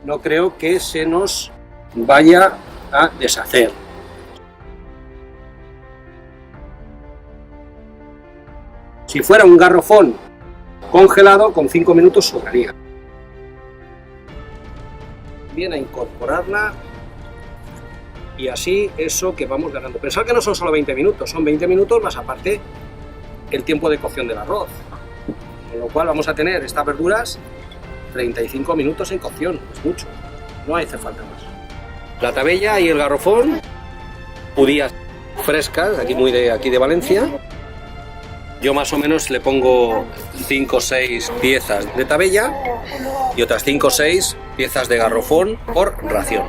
no creo que se nos vaya a deshacer. Si fuera un garrofón congelado, con 5 minutos sobraría. Bien, a incorporarla y así eso que vamos ganando. Pensad que no son solo 20 minutos, son 20 minutos más aparte el tiempo de cocción del arroz. Con lo cual vamos a tener estas verduras 35 minutos en cocción, es mucho, no hace falta más. La tabella y el garrofón, judías frescas, aquí de Valencia. Yo más o menos le pongo 5 o 6 piezas de tabella y otras 5 o 6 piezas de garrofón por ración.